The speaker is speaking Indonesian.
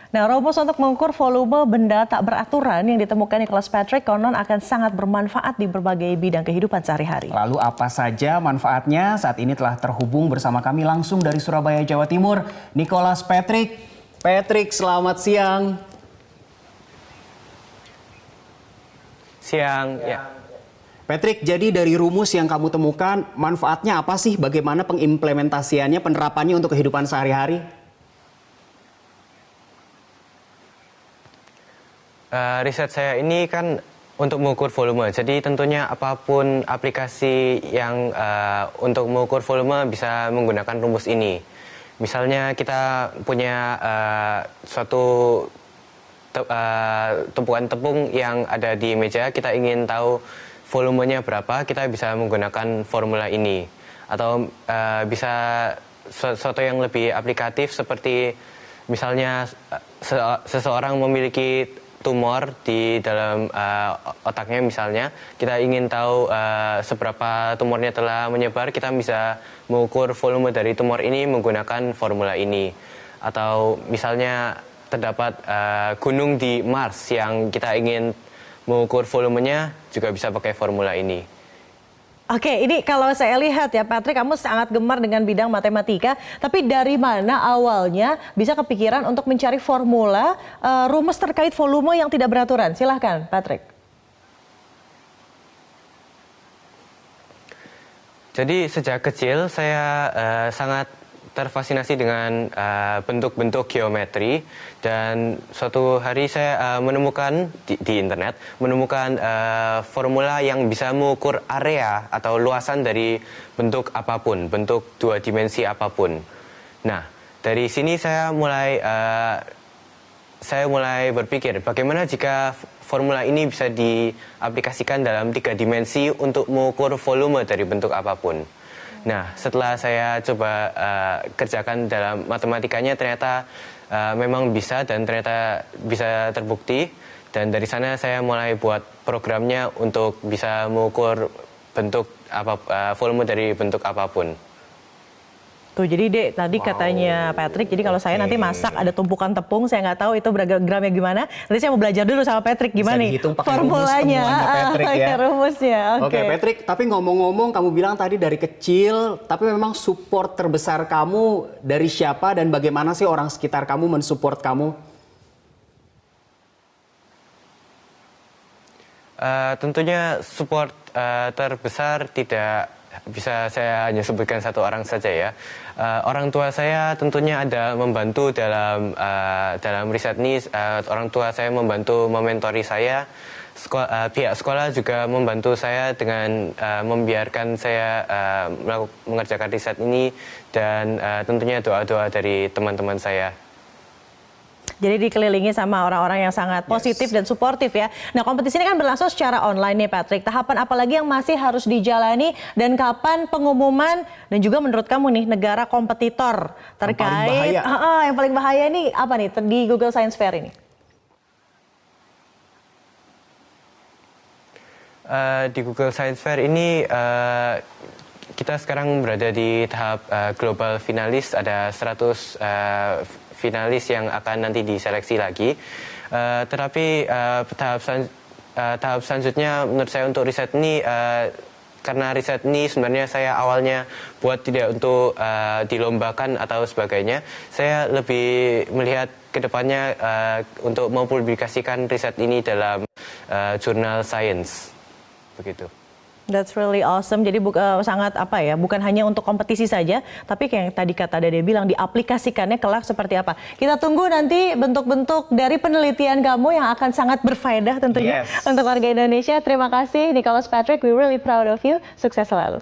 Nah, rumus untuk mengukur volume benda tak beraturan yang ditemukan Nicholas Patrick konon akan sangat bermanfaat di berbagai bidang kehidupan sehari-hari. Lalu apa saja manfaatnya? Saat ini telah terhubung bersama kami langsung dari Surabaya, Jawa Timur, Nicholas Patrick. Patrick, selamat siang. Siang, ya. Patrick, jadi dari rumus yang kamu temukan, manfaatnya apa sih? Bagaimana pengimplementasiannya, penerapannya untuk kehidupan sehari-hari? Riset saya ini kan untuk mengukur volume, jadi tentunya apapun aplikasi yang untuk mengukur volume bisa menggunakan rumus ini. Misalnya kita punya suatu tumpukan tepung yang ada di meja, kita ingin tahu volumenya berapa, kita bisa menggunakan formula ini. Atau bisa sesuatu yang lebih aplikatif seperti misalnya seseorang memiliki tumor di dalam otaknya misalnya, kita ingin tahu seberapa tumornya telah menyebar, kita bisa mengukur volume dari tumor ini menggunakan formula ini. Atau misalnya terdapat gunung di Mars yang kita ingin mengukur volumenya juga bisa pakai formula ini. Oke, ini kalau saya lihat ya Patrick, kamu sangat gemar dengan bidang matematika, tapi dari mana awalnya bisa kepikiran untuk mencari formula rumus terkait volume yang tidak beraturan? Silahkan Patrick. Jadi sejak kecil saya sangat terfascinasi dengan bentuk-bentuk geometri, dan suatu hari saya menemukan di internet formula yang bisa mengukur area atau luasan dari bentuk apapun, bentuk dua dimensi apapun. Nah, dari sini saya mulai berpikir bagaimana jika formula ini bisa diaplikasikan dalam 3 dimensi untuk mengukur volume dari bentuk apapun. Nah, setelah saya coba kerjakan dalam matematikanya, ternyata memang bisa dan ternyata bisa terbukti. Dan dari sana saya mulai buat programnya untuk bisa mengukur volume dari bentuk apapun. Tuh, jadi Dek, tadi katanya Patrick, jadi kalau saya nanti masak ada tumpukan tepung, saya nggak tahu itu gramnya gimana. Nanti saya mau belajar dulu sama Patrick gimana nih formulanya, Patrick, ya. Rumusnya. Oke, Patrick, tapi ngomong-ngomong kamu bilang tadi dari kecil, tapi memang support terbesar kamu dari siapa dan bagaimana sih orang sekitar kamu mensupport kamu? Tentunya support terbesar tidak bisa saya hanya sebutkan satu orang saja ya. Orang tua saya tentunya ada membantu dalam riset ini. Orang tua saya membantu mementori saya. Pihak sekolah juga membantu saya dengan membiarkan saya mengerjakan riset ini, dan tentunya doa-doa dari teman-teman saya. Jadi dikelilingi sama orang-orang yang sangat positif dan suportif ya. Nah, kompetisi ini kan berlangsung secara online nih Patrick. Tahapan apa lagi yang masih harus dijalani dan kapan pengumuman, dan juga menurut kamu nih negara kompetitor terkait yang paling bahaya ini apa nih di Google Science Fair ini? Di Google Science Fair ini kita sekarang berada di tahap global finalis, ada 100 finalis yang akan nanti diseleksi lagi. Tetapi tahap selanjutnya menurut saya untuk riset ini, karena riset ini sebenarnya saya awalnya buat tidak untuk dilombakan atau sebagainya, saya lebih melihat kedepannya untuk mempublikasikan riset ini dalam jurnal Science, begitu. That's really awesome. Jadi sangat bukan hanya untuk kompetisi saja, tapi kayak yang tadi kata Dede bilang, diaplikasikannya kelak seperti apa. Kita tunggu nanti bentuk-bentuk dari penelitian kamu yang akan sangat berfaedah tentunya untuk warga Indonesia. Terima kasih Nicholas Patrick, we really proud of you. Sukses selalu.